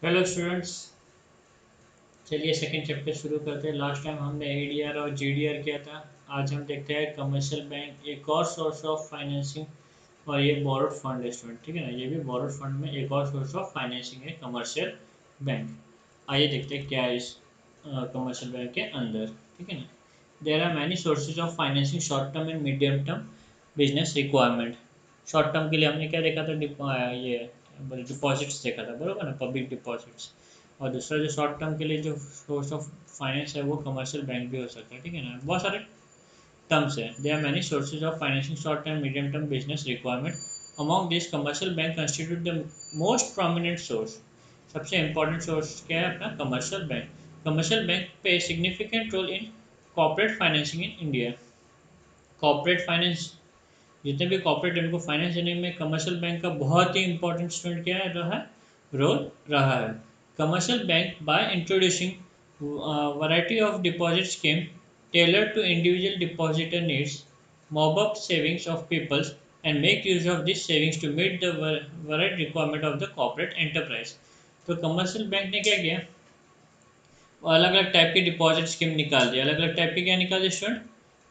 Hello students. चलिए second chapter शुरू करते हैं। लास्ट टाइम हमने एडीआर और जीडीआर किया था। आज हम देखते हैं कमर्शियल बैंक एक और सोर्स ऑफ फाइनेंसिंग। और ये बोरोड फंड है स्टूडेंट, ठीक है ना। ये भी बोरोड फंड में एक और सोर्स ऑफ फाइनेंसिंग है कमर्शियल बैंक। आइए देखते हैं क्या है इस कमर्शियल बैंक के अंदर, ठीक है ना। There are many sources of financing short term and medium term business requirement. Short term के लिए हमने क्या देखा था, ये डिपॉजिट्स देखा था, बरोबर ना, पब्लिक डिपॉजिट्स। और दूसरा जो शॉर्ट टर्म के लिए जो सोर्स ऑफ फाइनेंस है वो कमर्शियल बैंक भी हो सकता है, ठीक है ना। बहुत सारे टर्म्स है। There are many sources of financing short term medium term business requirement. Among this commercial bank constitute the most prominent source. सबसे इंपॉर्टेंट सोर्स क्या है अपना, commercial bank. Commercial bank pay significant role in corporate financing in India. Corporate finance, जितने भी corporate उनको finance देने में commercial bank का बहुत ही इंपॉर्टेंट स्टूडेंट क्या है रहा है, रोल रहा है। Commercial bank by introducing variety of deposit scheme tailored to individual depositor needs, mob up savings of peoples, and make use of these savings to meet the varied requirement of the corporate enterprise। तो commercial bank ने क्या किया, अलग अलग type की deposit scheme निकाल दी। अलग अलग टाइप की क्या निकाल दी student,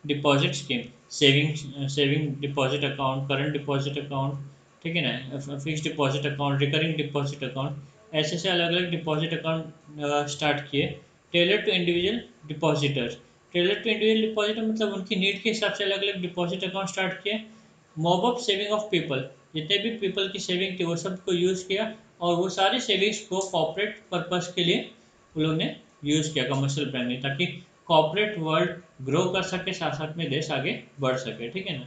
deposit scheme. Saving deposit account, current deposit account, ठीक है ना, fix deposit account, recurring deposit account, ऐसे से अलग अलग डिपॉजिट अकाउंट स्टार्ट किए। Tailor to individual depositors, tailor to individual depositor मतलब उनकी नीड के हिसाब से अलग अलग डिपॉजिट अकाउंट स्टार्ट किए। Mop up saving of people, जितने भी पीपल की सेविंग थी वो सबको यूज़ किया, और वो सारी सेविंग्स को कॉर्पोरेट पर्पस के लिए उन लोग ने यूज़ किया कमर्शियल बैंक ने, ताकि कॉर्पोरेट वर्ल्ड ग्रो कर सके, साथ साथ में देश आगे बढ़ सके, ठीक है ना।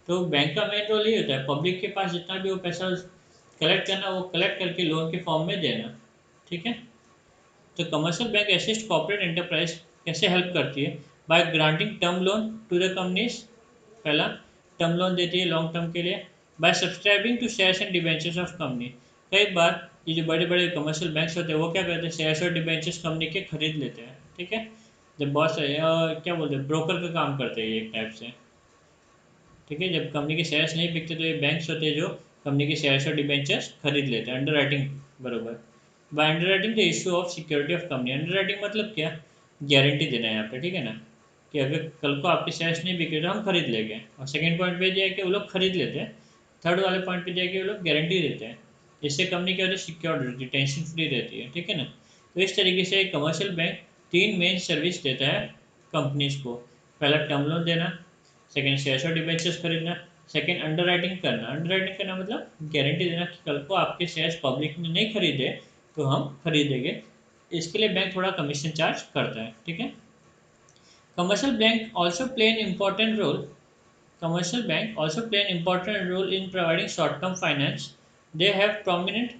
तो बैंक का मेन रोल ये होता है, पब्लिक के पास जितना भी वो पैसा कलेक्ट करना वो कलेक्ट करके लोन के फॉर्म में देना, ठीक है। तो commercial bank assist corporate enterprise कैसे हेल्प करती है, by granting term loan to the companies. पहला, टर्म लोन देती है लॉन्ग टर्म के लिए। By subscribing to shares and debentures of company, कई बार ये जो बड़े बड़े कमर्शियल बैंक्स होते हैं वो क्या करते हैं, शेयर्स और डिबेंचर्स कंपनी के खरीद लेते हैं, ठीक है। जब बहुत सारे क्या बोलते हैं, ब्रोकर का काम करते हैं ये एक टाइप से, ठीक है। जब कंपनी के शेयर्स नहीं बिकते तो ये बैंक्स होते हैं जो कंपनी के शेयर्स और डिबेंचर्स खरीद लेते हैं, अंडर राइटिंग, बरोबर। By under writing the issue of security of company, under writing मतलब क्या, गारंटी देना है यहाँ पे, ठीक है ना, कि अगर कल को आपके शेयर्स नहीं बिके तो हम खरीद लेंगे। और सेकंड पॉइंट पे दिया है कि वो लोग खरीद लेते हैं। थर्ड वाले पॉइंट पे दिया है कि वो लोग गारंटी देते हैं, जिससे कंपनी क्या होती है, सिक्योर रहती है, टेंशन फ्री रहती है, ठीक है ना। तो इस तरीके से कमर्शियल बैंक तीन मेन सर्विस देता है कंपनीज को। पहला टर्म लोन देना, सेकंड शेयर्स और डिबेंचर्स खरीदना, सेकंड अंडर राइटिंग करना। अंडर राइटिंग करना मतलब गारंटी देना कि कल को आपके शेयर्स पब्लिक ने नहीं खरीदे तो हम खरीदेंगे। इसके लिए बैंक थोड़ा कमीशन चार्ज करता है, ठीक है। Commercial bank also play an important role, commercial bank also play an important role in providing short-term finance. They have prominent,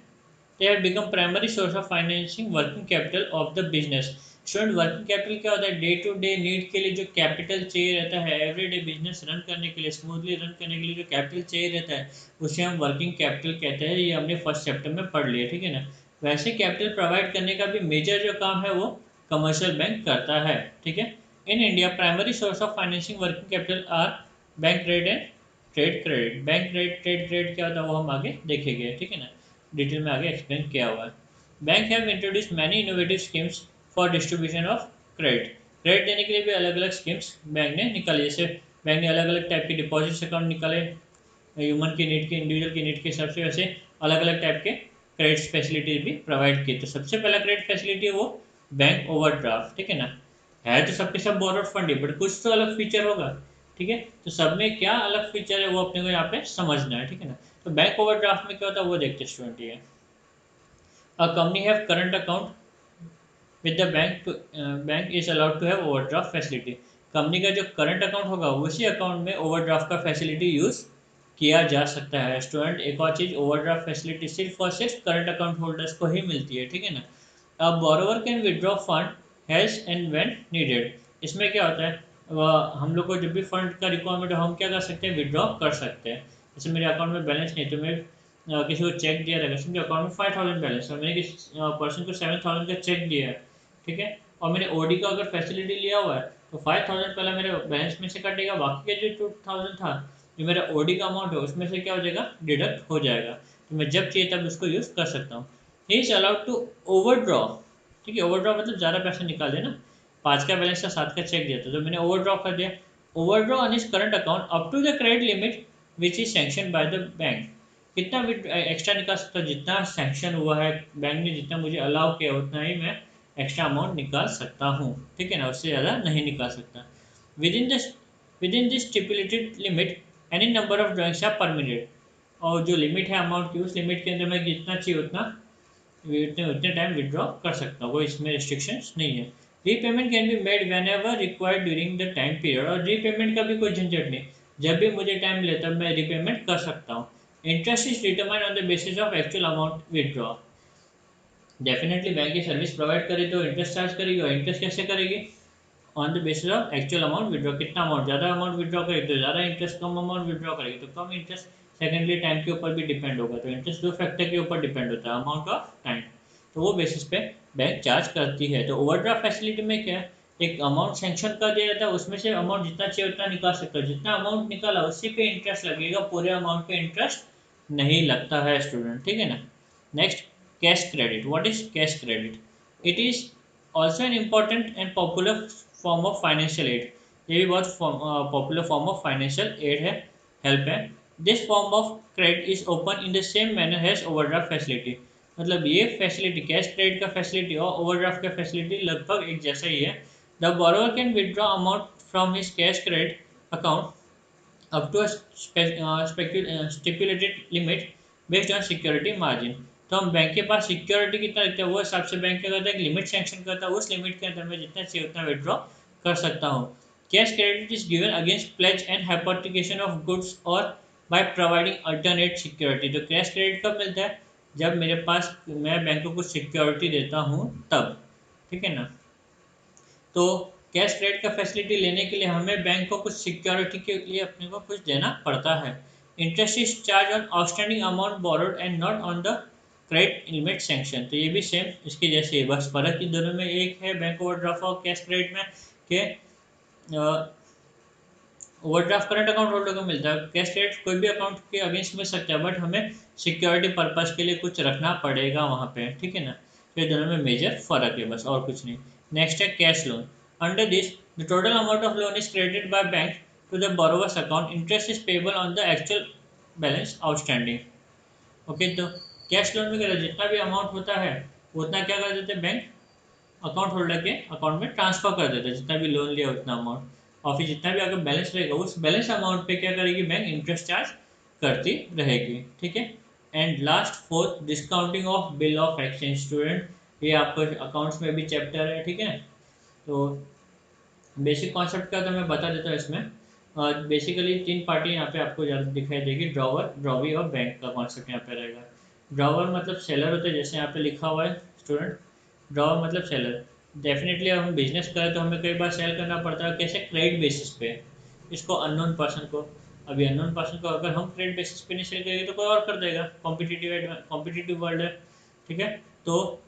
they have become primary source of financing working capital of the business। Student, working capital क्या होता है, day to day need के लिए जो capital चाहिए रहता है, everyday business run करने के लिए, स्मूथली रन करने के लिए जो कैपिटल चाहिए रहता है उसे हम वर्किंग कैपिटल कहते हैं। ये हमने फर्स्ट चैप्टर में पढ़ लिया, ठीक है ना। वैसे कैपिटल प्रोवाइड करने का भी मेजर जो काम है वो कमर्शियल बैंक करता है, ठीक है। In India primary source of financing working capital R bank credit and trade credit. Bank credit, trade credit क्या होता है वो हम आगे देखेंगे, ठीक है ना, डिटेल में आगे एक्सप्लेन किया हुआ है। Bank have introduce many innovative schemes for distribution of credit. Credit देने के लिए भी अलग अलग स्कीम्स बैंक ने निकाली, जैसे बैंक ने अलग अलग टाइप के डिपॉजिट अकाउंट निकाले ह्यूमन की नीड के, इंडिविजुअल की नीड के हिसाब से, वैसे अलग अलग टाइप के क्रेडिट फैसिलिटीज भी प्रोवाइड की। तो सबसे पहला क्रेडिट फैसिलिटी है वो बैंक ओवरड्राफ्ट, ठीक है ना। है तो सबके सब बोरोड फंड ही, बट कुछ तो अलग फीचर होगा, ठीक है। तो सब में क्या अलग फीचर है वो अपने को यहाँ पे समझना है, ठीक है ना। तो बैंक ओवरड्राफ्ट में क्या होता है वो देखते हैं स्टूडेंट। ये a company have current account with the bank, bank is allowed to have overdraft facility. Company का जो करंट अकाउंट होगा उसी अकाउंट में ओवरड्राफ्ट का फैसिलिटी यूज किया जा सकता है। स्टूडेंट, एक और चीज, ओवरड्राफ्ट फैसिलिटी सिर्फ और सिर्फ करंट अकाउंट होल्डर्स को ही मिलती है, ठीक है ना। अब borrower can withdraw fund has and when needed. इसमें क्या होता है, हम लोग को जब भी फंड का रिक्वायरमेंट हो हम क्या कर सकते हैं, विड्रॉ कर सकते हैं। जैसे मेरे अकाउंट में बैलेंस नहीं तो मैं किसी को चेक दिया रहेगा, समझो अकाउंट में 5000 बैलेंस है, मैंने किसी पर्सन को 7000 का चेक दिया है, ठीक है। और मैंने ओडी का अगर फैसिलिटी लिया हुआ है तो 5000 पहले मेरे बैलेंस में से कटेगा, बाकी का जो 2000 था जो मेरा ओडी का अमाउंट है उसमें से क्या हो जाएगा, डिडक्ट हो जाएगा। तो मैं जब चाहिए तब उसको यूज़ कर सकता हूँ। He is allowed to overdraw. ठीक है, ओवरड्रॉ मतलब ज़्यादा पैसा निकाल देना, 5 का बैलेंस था 7 का चेक दिया था तो मैंने ओवरड्रॉ कर दिया। Overdraw on his current account up to the credit limit which is sanction by the bank. कितना भी एक्स्ट्रा निकाल सकता हूँ, जितना सैंक्शन हुआ है बैंक ने, जितना मुझे अलाउ किया उतना ही मैं एक्स्ट्रा अमाउंट निकाल सकता हूँ। ठीक है ना, उससे ज़्यादा नहीं निकाल सकता। Within this stipulated limit any number of drawings are permitted. और जो लिमिट है अमाउंट की, उस लिमिट के अंदर मैं जितना चाहिए उतना उतने उतने टाइम विड्रॉ कर सकता हूँ, कोई इसमें रिस्ट्रिक्शंस नहीं है। Repayment can be made when ever required during the time period. और रीपेमेंट का भी कोई झंझट नहीं, जब भी मुझे टाइम मिले तब मैं रीपेमेंट कर सकता हूँ। Interest is determined on the basis of actual amount withdraw. Definitely bank की सर्विस प्रोवाइड करे तो इंटरेस्ट चार्ज करेगी, और इंटरेस्ट कैसे करेगी, on the basis of actual amount withdraw. कितना अमाउंट ज़्यादा अमाउंट विड्रॉ करेगी तो ज़्यादा इंटरेस्ट, कम अमाउंट विड्रॉ करेगी तो कम इंटरेस्ट। सेकेंडली टाइम के ऊपर भी डिपेंड होगा, तो इंटरेस्ट दो फैक्टर के ऊपर डिपेंड होता है, अमाउंट ऑफ टाइम। तो वो बेसिस पे बैंक चार्ज करती है। तो ओवरड्राफ्ट फैसिलिटी में क्या है, एक अमाउंट सेंक्शन कर दिया जाता है, उसमें से अमाउंट जितना चाहिए उतना निकाल सकते हो, जितना अमाउंट निकाला उसी पे इंटरेस्ट लगेगा, पूरे अमाउंट पे इंटरेस्ट नहीं लगता है स्टूडेंट। ठीक है ना। Next, cash credit. What is cash credit? It is also an important and popular form of financial aid. ये भी बहुत popular form of financial aid है, हेल्प है। This form of credit is open in the same manner has overdraft facility. मतलब ये facility, cash credit का facility और overdraft का फैसिलिटी लगभग एक जैसा ही है। The borrower can withdraw amount from his cash credit account up to a stipulated limit based on security margin। तो हम बैंक के पास सिक्योरिटी कितना रखते हैं वो हिसाब से बैंक क्या करता है, एक लिमिट सेंक्शन करता है, उस लिमिट के अंदर मैं जितना चाहिए उतना विड्रॉ कर सकता हूँ। Cash credit is given against plays and hypothecation of goods और बाय प्रोवाइडिंग अल्टरनेट सिक्योरिटी। तो कैश क्रेडिट कब मिलता है, जब मेरे पास, मैं बैंक को कुछ सिक्योरिटी देता हूँ तब। ठीक है ना। तो कैश क्रेडिट का फैसिलिटी लेने के लिए हमें बैंक को कुछ सिक्योरिटी के लिए अपने को कुछ देना पड़ता है। Interest is charge on outstanding amount borrowed and not on the credit limit sanction. तो ये भी सेम इसके जैसे है, बस फर्क इन दोनों में एक है बैंक ओवरड्राफ्ट और कैश क्रेडिट में, कि ओवरड्राफ्ट करंट अकाउंट होल्डर को मिलता है, कैश क्रेडिट कोई भी अकाउंट के अगेंस्ट मिल सकता है, बट हमें सिक्योरिटी पर्पज के लिए कुछ रखना पड़ेगा वहाँ पे। ठीक है ना। तो ये दोनों में मेजर फर्क है, बस और कुछ नहीं। नेक्स्ट है cash loan. Under this the total amount of loan is credited by bank to the borrower's account, interest is payable on the actual balance outstanding. Okay, तो कैश लोन में क्या, जितना भी अमाउंट होता है उतना क्या कर देते हैं, बैंक अकाउंट होल्डर के अकाउंट में ट्रांसफर कर देता है, जितना भी लोन लिया उतना अमाउंट। और फिर जितना भी अगर बैलेंस रहेगा उस बैलेंस अमाउंट पे क्या करेगी बैंक, इंटरेस्ट चार्ज करती रहेगी। ठीक है। And last fourth, discounting of bill of exchange. Student, ये आपको अकाउंट्स में भी चैप्टर है। ठीक है। तो बेसिक कॉन्सेप्ट क्या था मैं बता देता हूँ इसमें। बेसिकली तीन पार्टी यहाँ पे आपको ज़्यादा दिखाई देगी, ड्रॉवर, ड्रॉवी और बैंक का कॉन्सेप्ट यहाँ पे रहेगा। ड्रॉवर मतलब सेलर होते हैं, जैसे यहाँ पे लिखा हुआ है स्टूडेंट, ड्रॉवर मतलब सेलर। डेफिनेटली अब हम बिजनेस करें तो हमें कई बार सेल करना पड़ता है, कैसे, क्रेडिट बेसिस पे, इसको अननोन पर्सन को। अभी अननोन पर्सन को अगर हम क्रेडिट बेसिस पे नहीं सेल करेंगे तो कोई और कर देगा, कॉम्पिटिटिव वर्ल्ड है। ठीक है। तो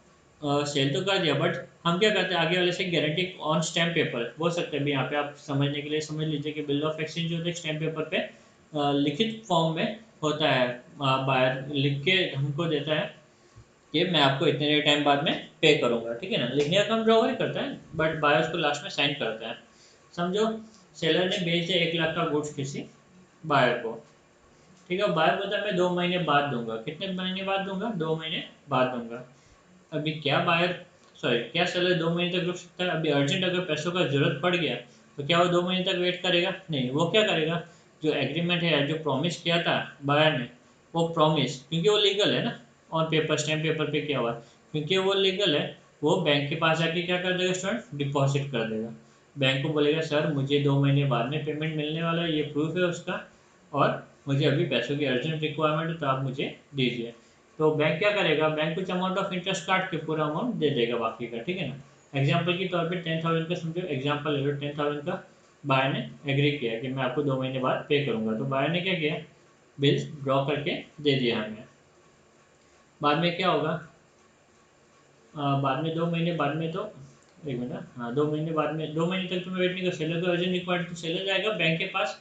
सेल तो कर दिया, बट हम क्या करते हैं, आगे वाले से गारंटी ऑन स्टैम्प पेपर बोल सकते हैं। अभी यहाँ पे आप समझने के लिए समझ लीजिए कि बिल ऑफ एक्सचेंज जो होता है स्टैम्प पेपर पे लिखित फॉर्म में होता है, बायर लिख के हमको देता है कि मैं आपको इतने टाइम बाद में पे करूंगा। ठीक है ना, लिखने का काम ड्रॉवर ही करता है, बट बायर उसको लास्ट में साइन करता है। समझो सेलर ने बेच दिया 1 लाख का गुड्स किसी बायर को। ठीक है, बायर बोलता है मैं 2 महीने बाद दूंगा। कितने महीने बाद दूंगा, 2 महीने बाद दूंगा। अभी क्या बायर, सॉरी क्या सेलर 2 महीने तक रुक सकता है? अभी अर्जेंट अगर पैसों का जरूरत पड़ गया तो क्या वो 2 महीने तक वेट करेगा? नहीं, वो क्या करेगा, जो एग्रीमेंट है, जो प्रॉमिस किया था बायर ने, वो प्रॉमिस, क्योंकि वो लीगल है ना, ऑन पेपर स्टैम्प पेपर पे किया हुआ है, क्योंकि वो लीगल है, वो बैंक के पास जाके क्या कर देगा स्टूडेंट, डिपॉजिट कर देगा। बैंक को बोलेगा सर मुझे 2 महीने बाद में पेमेंट मिलने वाला है, ये प्रूफ है उसका, और मुझे अभी पैसों की अर्जेंट रिक्वायरमेंट है तो आप मुझे दीजिए। तो बैंक क्या करेगा, बैंक कुछ अमाउंट ऑफ इंटरेस्ट काट के पूरा अमाउंट दे देगा बाकी का। ठीक है ना। एग्जाम्पल के तौर पे 10,000 का समझो, एग्जाम्पल ले लो, 10,000 का बायर ने एग्री किया कि मैं आपको 2 महीने बाद पे करूंगा। तो बायर ने क्या किया, बिल ड्रॉ करके दे दिया हमें। बाद में क्या होगा, बाद में 2 महीने बाद में तो, एक मिनट, हाँ 2 महीने बाद में, 2 महीने तक तो मैं वेट नहीं कर, सेलर को अर्जेंट रिक्वायर्ड तो सेलर जाएगा बैंक के पास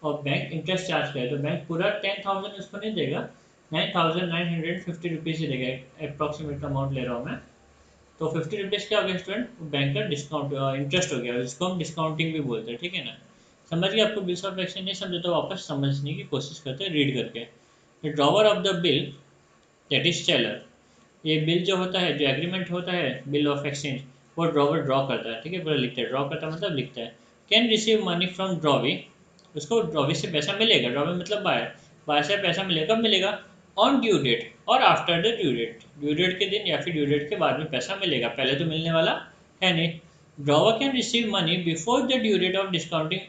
और बैंक इंटरेस्ट चार्ज करे, तो बैंक पूरा 10,000 उसको नहीं देगा, ₹9,950 ही देगा, अप्रॉक्सीमेट अमाउंट ले रहा हूँ मैं। तो 50 रुपीज़ क्या हो गया स्टूडेंट, बैंक का डिस्काउंट इंटरेस्ट हो गया, जिसको हम डिस्काउंटिंग भी बोलते हैं, ठीक है ना। समझ गए? आपको बिल्स ऑफ एक्सचेंज नहीं समझे तो वापस समझने की कोशिश करते हैं रीड करके। The drawer of the bill, that is seller. ये बिल जो होता है, जो एग्रीमेंट होता है बिल ऑफ एक्सचेंज, वो ड्रॉवर ड्रॉ करता है, ठीक है, पूरा लिखता है, ड्रॉ करता है मतलब लिखता है। Can receive money from drawee, उसको ड्रॉवी से पैसा मिलेगा, ड्रॉवी मतलब बायर, बायर से पैसा मिलेगा, कब मिलेगा, ऑन ड्यू डेट और after the due date, due date के दिन या फिर ड्यू डेट के बाद में पैसा मिलेगा, पहले तो मिलने वाला है नहीं। Drawer can receive money before the due date of discounting,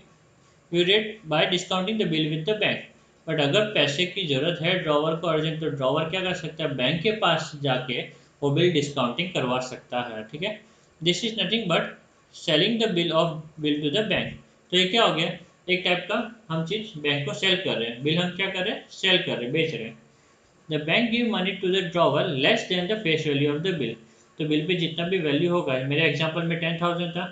due date by discounting the bill with the bank. But अगर पैसे की जरूरत है ड्रॉवर को अर्जेंट, तो ड्रॉवर क्या कर सकता है, बैंक के पास जाके वो बिल डिस्काउंटिंग करवा सकता है, ठीक है। This is nothing but selling the bill to the bank. तो ये क्या हो गया, एक टाइप का हम चीज बैंक को सेल कर रहे हैं, बिल हम क्या कर रहे हैं, सेल कर रहे हैं, बेच रहे हैं। The bank give money to the drawer less than the face value of the bill. तो बिल पे जितना भी वैल्यू होगा, मेरे एग्जाम्पल में 10,000 था,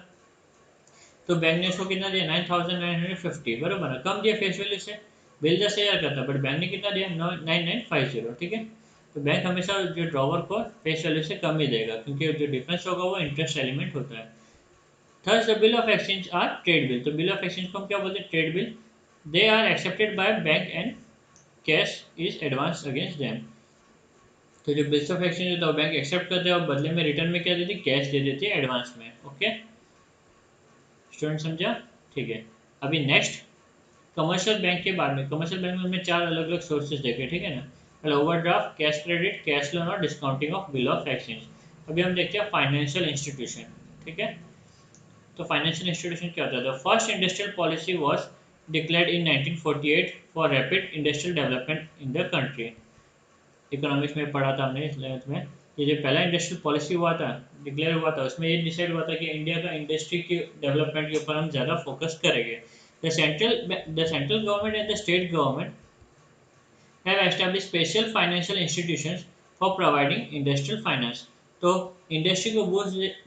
तो बैंक ने इसको कितना दिया, 9,950, बराबर ना, कम दिया फेस वैल्यू से। बिल 10,000 का था बट बैंक ने कितना दिया, 9,950, ठीक है। तो बैंक हमेशा जो ड्रॉवर को फेस वैल्यू से कम ही देगा, क्योंकि जो डिफरेंस होगा वो इंटरेस्ट एलिमेंट होता है। Third the bill of exchange are trade bill. तो बिल ऑफ एक्सचेंज को हम क्या बोलते हैं, trade bill. They are accepted by bank and cash is advance against them. तो जो बिल्स ऑफ एक्सचेंज होता है वो बैंक एक्सेप्ट करते हैं और बदले में रिटर्न में क्या देती है, कैश दे देती है एडवांस में। ओके स्टूडेंट, समझा? ठीक है। अभी नेक्स्ट कमर्शियल बैंक के बारे में। कमर्शियल बैंक में हमने 4 अलग अलग सोर्सेज देखे, ठीक है ना, पहले overdraft, cash credit, cash loan और discounting of bill of exchange. अभी हम देखते हैं फाइनेंशियल इंस्टीट्यूशन, ठीक है। तो फाइनेंशियल इंस्टीट्यूशन क्या होता है, the first industrial policy was declared in 1948 for rapid industrial development in the country. Economics में पढ़ा था हमने 11th में। ये जो पहला इंडस्ट्रियल पॉलिसी हुआ था, डिक्लेयर हुआ था, उसमें ये डिसाइड हुआ था कि इंडिया का इंडस्ट्री की डेवलपमेंट के ऊपर हम ज़्यादा फोकस करेंगे। The central government and the state government have established special financial institutions for providing industrial finance। तो इंडस्ट्री को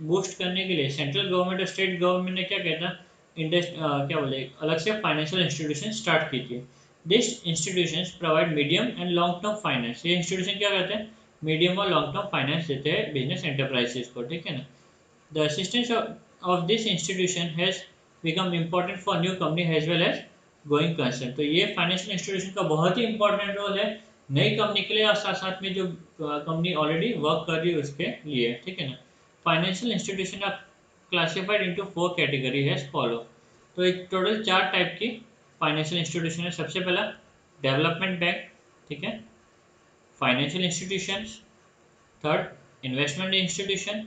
बूस्ट करने के लिए सेंट्रल गवर्नमेंट और स्टेट गवर्नमेंट ने क्या कहता, क्या बोले, अलग से फाइनेंशियल इंस्टीट्यूशन स्टार्ट की थी। This institutions provide medium and long term finance. ये इंस्टीट्यूशन क्या करते हैं, मीडियम और लॉन्ग टर्म फाइनेंस देते हैं बिजनेस एंटरप्राइजेस को, ठीक है ना। The assistance of this institution has become important for new company as well as going concern। तो ये फाइनेंशियल इंस्टीट्यूशन का बहुत ही इंपॉर्टेंट रोल है नई कंपनी के लिए और साथ साथ में जो कंपनी ऑलरेडी वर्क कर रही है उसके लिए, ठीक है ना। Financial institution are classified into 4 category है फॉलो। तो एक टोटल 4 टाइप की फाइनेंशियल इंस्टीट्यूशन है। सबसे पहला डेवलपमेंट बैंक, ठीक है, financial institutions, third investment institution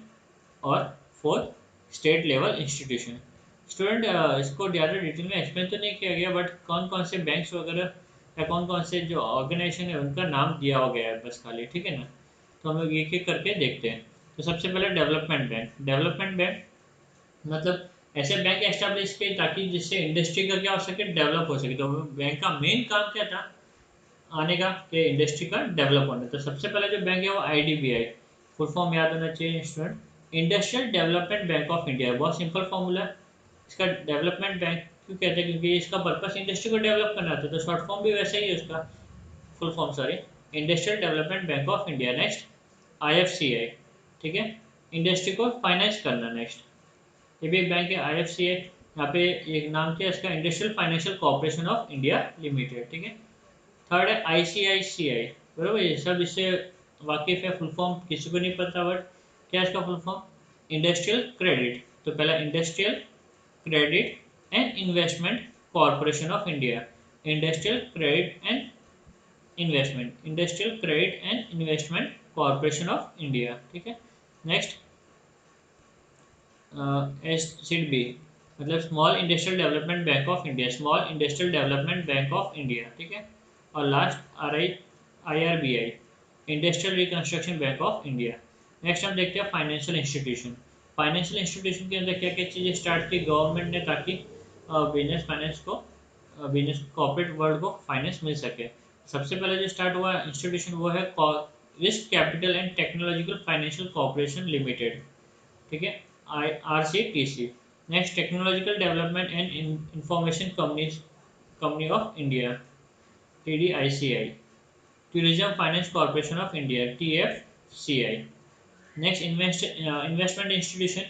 और fourth state level institution. Student इसको ज़्यादा डिटेल में एक्सप्लेन तो नहीं किया गया, बट कौन कौन से बैंक्स वगैरह या कौन कौन से जो ऑर्गेनाइजेशन है उनका नाम दिया हो गया है बस खाली, ठीक है ना। तो हम लोग एक एक करके देखते हैं। तो सबसे पहले डेवलपमेंट बैंक। डेवलपमेंट बैंक मतलब ऐसे बैंक एस्टेब्लिश किए ताकि जिससे इंडस्ट्री का क्या हो सके, डेवलप हो सके। तो बैंक का मेन काम क्या था आने का, कि इंडस्ट्री का डेवलप होना। तो सबसे पहले जो बैंक है वो IDBI, फुल फॉर्म याद होना चाहिए student, industrial development bank of India. बहुत सिंपल फॉर्मूला है इसका। डेवलपमेंट बैंक क्यों कहते हैं, क्योंकि इसका पर्पस इंडस्ट्री को डेवलप करना था, तो शॉर्ट फॉर्म भी वैसा ही है उसका, full form sorry, industrial development bank of India. Next IFCI, ठीक है, इंडस्ट्री को फाइनेंस करना। नेक्स्ट ये भी एक बैंक है IFCI, यहाँ पे एक नाम क्या है इसका, industrial financial corporation of India limited, ठीक है। थर्ड है ICICI, बराबर, ये सब इससे वाकिफ है, फुल फॉर्म किसी को नहीं पता, बट क्या इसका फुल फॉर्म, इंडस्ट्रियल क्रेडिट। तो पहला industrial credit and investment corporation of India, industrial credit and investment, industrial credit and investment corporation of India, ठीक है। नेक्स्ट SIDB मतलब small industrial development bank of India, small industrial development bank of India, ठीक है। और last IRBI, industrial reconstruction bank of India. Next हम देखते हैं financial institution. Financial institution के अंदर क्या क्या चीज़ें स्टार्ट की गवर्नमेंट ने, ताकि बिजनेस फाइनेंस को, बिजनेस कॉर्पोरेट वर्ल्ड को फाइनेंस मिल सके। सबसे पहले जो स्टार्ट हुआ इंस्टीट्यूशन वो है risk capital and technological financial corporation limited, ठीक है, RCTC। Next technological development and information company of India, TDICI। Tourism finance corporation of India, TFCI। Next investment institution,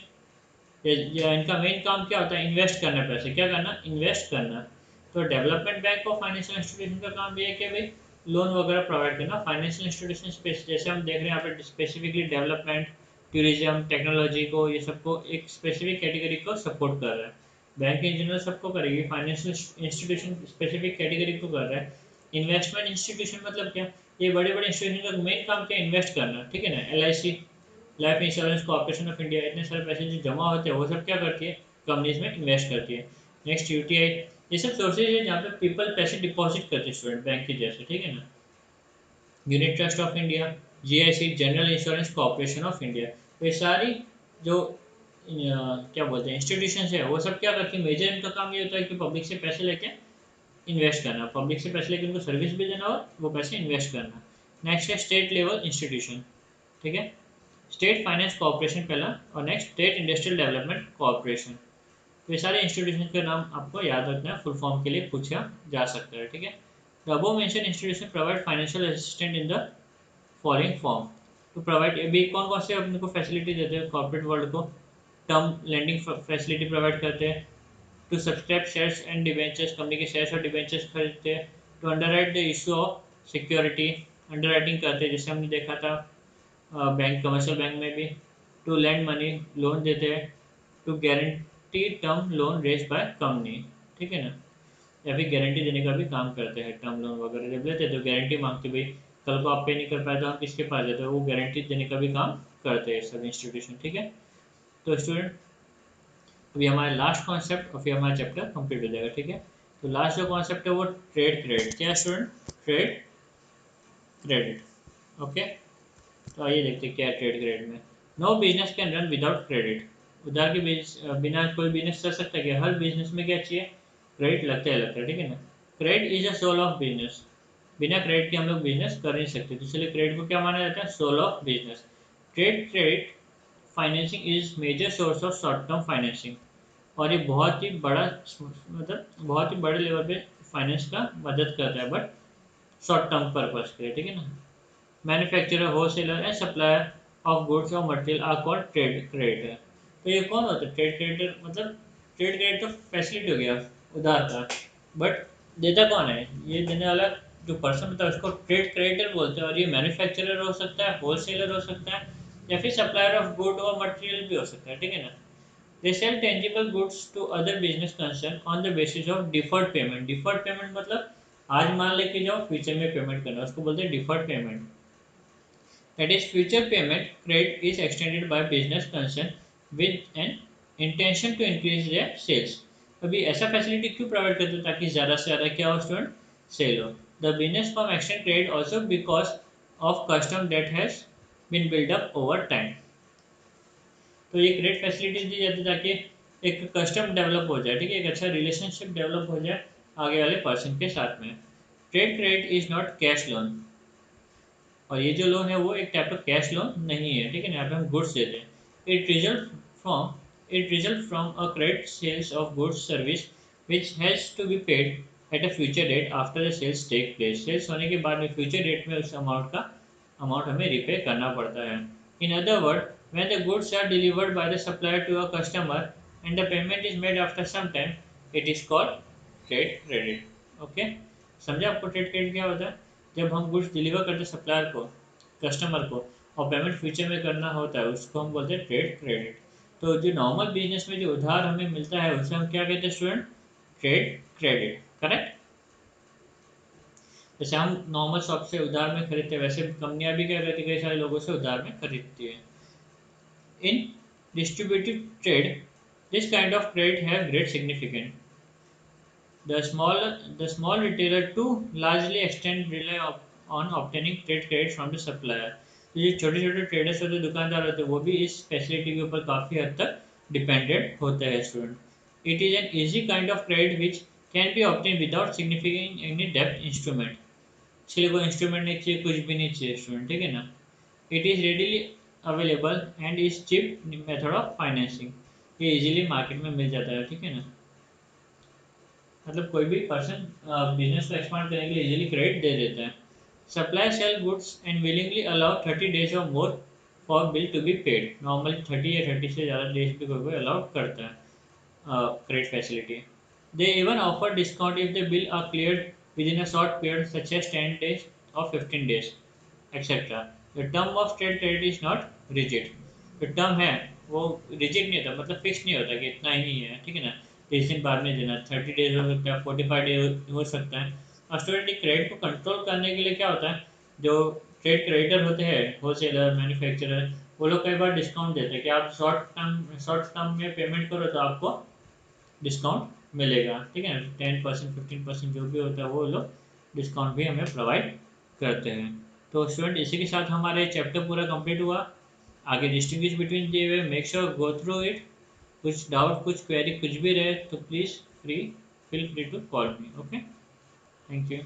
इनका मेन काम क्या होता है? इन्वेस्ट करना, पैसे क्या करना? इन्वेस्ट करना। तो डेवलपमेंट बैंक और फाइनेंशियल इंस्टीट्यूशन का काम भी है कि भाई लोन वगैरह प्रोवाइड करना। फाइनेंशियल इंस्टीट्यूशन जैसे हम देख रहे हैं यहाँ पे स्पेसिफिकली डेवलपमेंट, टूरिज्म, टेक्नोलॉजी को, ये सबको एक स्पेसिफिक कैटेगरी को सपोर्ट कर रहा है। बैंक इन जनरल सबको करेगी, फाइनेंशियल इंस्टीट्यूशन स्पेसिफिक कैटेगरी को कर रहा है। इन्वेस्टमेंट इंस्टीट्यूशन मतलब क्या? ये बड़े बड़े इंस्टीट्यूशन का मेन काम क्या? इन्वेस्ट करना, ठीक है ना। LIC, life insurance corporation of India, इतने सारे पैसे जो जमा होते हैं वो सब क्या करती है? कंपनीज में इन्वेस्ट करती है। नेक्स्ट UTI, ये सब सोर्सेज है जहाँ पे पीपल पैसे डिपॉजिट करते हैं स्टूडेंट, बैंक के जैसे, ठीक है ना। Unit trust of India, GIC, general insurance corporation of India. तो ये सारी जो क्या बोलते हैं इंस्टीट्यूशन है वो सब क्या करती है? मेजर इनका काम ये होता है कि पब्लिक से पैसे लेके इन्वेस्ट करना, पब्लिक से पैसे लेके उनको सर्विस भी देना और वो पैसे इन्वेस्ट करना। नेक्स्ट है स्टेट लेवल इंस्टीट्यूशन, ठीक है। स्टेट फाइनेंस कॉर्पोरेशन पहला, और next state industrial development corporation. तो ये सारे इंस्टीट्यूशन के नाम आपको याद रखना है, फुल फॉर्म के लिए पूछा जा सकता है, ठीक है। The above mention institution provide financial assistant in the following form. तो प्रोवाइड अभी कौन कौन से अपने को फैसिलिटी देते हैं कॉर्पोरेट वर्ल्ड को? टर्म लेंडिंग फैसिलिटी प्रोवाइड करते हैं, to subscribe shares and debentures, company के शेयर्स और डिवेंचर्स खरीदते हैं, to underwrite the issue of security, underwriting करते हैं जैसे हमने देखा था बैंक, कमर्शियल बैंक में भी, टू लैंड मनी, लोन देते हैं, to guarantee term loan raise by company, ठीक है ना। या फिर गारंटी देने का भी काम करते हैं, टर्म लोन वगैरह जब लेते हैं तो गारंटी मांगते, भाई कल को आप पे नहीं कर पाए तो हम किसके पास जाते हैं, वो गारंटी देने का भी काम करते हैं सब इंस्टीट्यूशन, ठीक है। तो स्टूडेंट अभी हमारा लास्ट कॉन्सेप्ट और फिर हमारा चैप्टर कंप्लीट हो जाएगा, ठीक है। तो लास्ट जो कॉन्सेप्ट है वो ट्रेड क्रेडिट, क्या स्टूडेंट? Trade credit, okay. तो आइए देखते हैं क्या है ट्रेड क्रेडिट में। No business can run without credit. उधार के बिना कोई बिजनेस चल सकता है क्या? हर बिजनेस में क्या चाहिए? क्रेडिट लगता है, ठीक है ना। Credit is a soul of business. बिना क्रेडिट के हम लोग बिजनेस कर नहीं सकते, तो इसलिए क्रेडिट को क्या माना जाता है? Soul of business. Trade credit financing is major source of short term financing, और ये बहुत ही बड़ा, मतलब बहुत ही बड़े लेवल पे फाइनेंस का मदद करता है, बट शॉर्ट टर्म पर्पज के लिए, ठीक है ना। Manufacturer, wholesaler and supplier of goods और material are called trade creditor. तो ये कौन होता है ट्रेड क्रेडिटर? मतलब ट्रेड क्रेडिट तो फैसिलिटी हो गया उधार का, बट देता कौन है? ये देने वाला जो पर्सन होता है उसको ट्रेड क्रेडिटर बोलते हैं, और ये मैन्युफैक्चरर हो सकता है, होलसेलर हो सकता है, या फिर सप्लायर ऑफ गुड और मटेरियल भी हो सकता है, ठीक है ना। They sell tangible goods to other business concern on the basis of deferred payment. Deferred payment मतलब आज मान लेके जाओ, फ्यूचर में पेमेंट करना, उसको बोलते हैं deferred payment. That is, future payment credit is extended by business concern with an intention to increase their sales. अभी ऐसा फैसिलिटी क्यों प्रोवाइड करते हैं? ताकि ज़्यादा से ज़्यादा क्या हो स्टूडेंट? सेल हो। The business form extend credit also because of custom that has been build up over time. तो ये क्रेडिट फैसिलिटी दी जाती है ताकि एक कस्टम डेवलप हो जाए, ठीक है, एक अच्छा रिलेशनशिप डेवलप हो जाए आगे वाले पर्सन के साथ में। Trade credit is not cash loan, और ये जो लोन है वो एक टाइप का कैश लोन नहीं है, ठीक है ना। यहाँ पे हम गुड्स देते हैं। It result from a credit sales of goods service which has to be paid at a future date after the sales take place. Sales होने के बाद में फ्यूचर डेट में उस अमाउंट हमें रिपे करना पड़ता है। In other word, when the goods are delivered by the supplier to a customer and the payment is made after some time, it is called trade credit, okay। समझे आपको trade credit क्या होता है? जब हम गुड्स डिलीवर करते हैं supplier को, कस्टमर को, और पेमेंट फ्यूचर में करना होता है, उसको हम बोलते हैं ट्रेड क्रेडिट। तो जो नॉर्मल बिजनेस में जो उधार हमें मिलता है उसे हम क्या कहते हैं स्टूडेंट? Trade credit, correct. जैसे हम नॉर्मल शॉप से उधार में खरीदते हैं, वैसे कंपनियां भी क्या करती है, कई सारे लोगों से उधार में खरीदती है। In distributive trade, this kind of credit have great significance. The small retailer too largely extent rely on obtaining trade credit from the supplier. तो ये छोटे छोटे ट्रेडर्स होते, दुकानदार होते, वो भी इस फैसिलिटी के ऊपर काफ़ी हद तक डिपेंडेंट होते हैं student. It is an easy kind of credit which can be obtain without significant any depth instrument. इसके लिए कोई इंस्ट्रूमेंट नहीं चाहिए, कुछ भी नहीं चाहिए स्टूडेंट, ठीक है ना। It is readily available and is cheap method of financing. ये इजीली मार्केट में मिल जाता है, ठीक है ना। मतलब कोई भी पर्सन बिजनेस को एक्सपांड करने के लिए इजीली क्रेडिट दे देता है। Suppliers sell goods and willingly allow 30 days or more for bill to be paid. Normally 30 या 30 से ज़्यादा डेज भी कोई अलाउड करता है credit facility. They even offer discount if the bill are cleared within a short period such as 10 days or 15 days, etc. The term of trade credit is not rigid. जो term है वो rigid नहीं होता, मतलब fix नहीं होता कि इतना ही है, ठीक है ना। 30 दिन बाद में देना, 30 डेज हो सकता है, 45 डे हो सकता है। और स्टूडेंट क्रेडिट को कंट्रोल करने के लिए क्या होता है, जो ट्रेड क्रेडिटर होते हैं, होलसेलर, मैन्युफैक्चरर, वो लोग कई बार डिस्काउंट देते हैं कि आप शॉर्ट टर्म में पेमेंट करो तो आपको डिस्काउंट मिलेगा, ठीक है ना। 10% 15% जो भी होता है वो लोग डिस्काउंट भी हमें प्रोवाइड करते हैं। तो स्टूडेंट इसी के साथ हमारे चैप्टर पूरा कंप्लीट हुआ। आगे डिस्टिंग्विश बिटवीन दिए हुए, make sure go through it. कुछ डाउट, कुछ क्वेरी, कुछ भी रहे तो please feel free to call me. Okay, thank you.